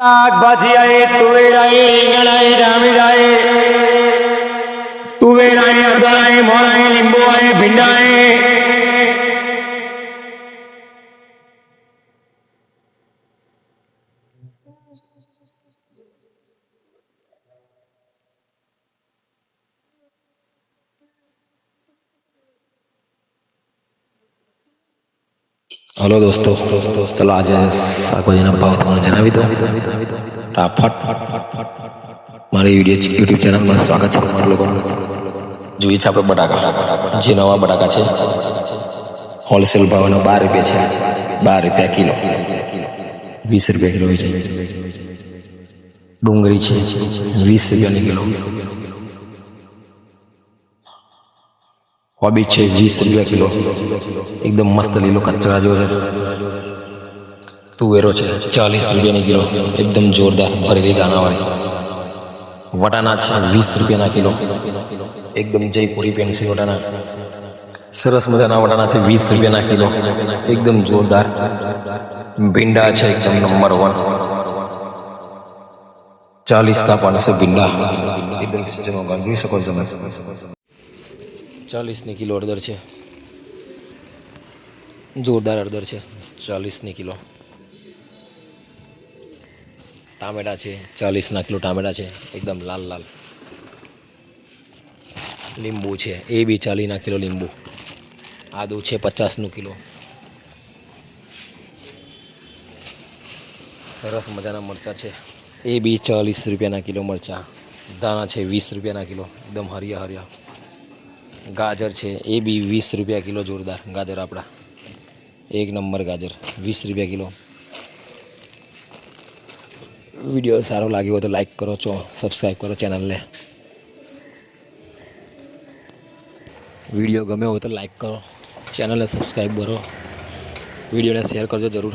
શાકભાજી આए તુવેર आए રીંગણ आए ડામીર आए તુવેર आए અડદર आए મોર आए લીંબુ आए ભીંડા आए हेलो दोस्तों चलो आज शाकभाजीना भाव तमने जणावी दो फटाफट मारी यूट्यूब चैनल में स्वागत है તમારા લોકોનું જોઈએ છે આપણે બટાકા જે નવા બટાકા છે હોલસેલ ભાવના 12 રૂપિયા છે 12 રૂપિયા કિલો 20 રૂપિયા કિલો છે ડુંગળી છે 20 રૂપિયાની કિલો કોબી છે 20 રૂપિયા કિલો एकदम मस्त लीलो कचरा जो है तुवेरो है 40 रुपया किलो एकदम जोरदार भरेली दाना वाली वटाना है 20 रुपया किलो एकदम जयपुरी पेंसिल वटाना सरस मजाना वटाना है 20 रुपया किलो एकदम जोरदार भींडा है एकदम नंबर 1 40 भींडा एकदम જોઈ શકો છો તમે 40 કિલો અડદર છે जोरदार अड़दर है 40 किलो टामेटा है 40 किलो टामेटा है एकदम लाल लाल लींबू है ए भी 40 किलो लींबू आदू है 50 किलो सरस मजाना मरचा है ए भी 40 रुपया किलो मरचा दाना है 20 रुपया किलो एकदम हरिया हरिया गाजर है ए भी 20 रुपया किलो जोरदार गाजर अपना एक नंबर गाजर 20 रुपया किलो वीडियो सारो लगे हो तो लाइक करो सब्सक्राइब करो चैनल ने वीडियो गमे हो तो लाइक करो चैनल ने सब्सक्राइब करो वीडियो ने शेयर करजो जरूर।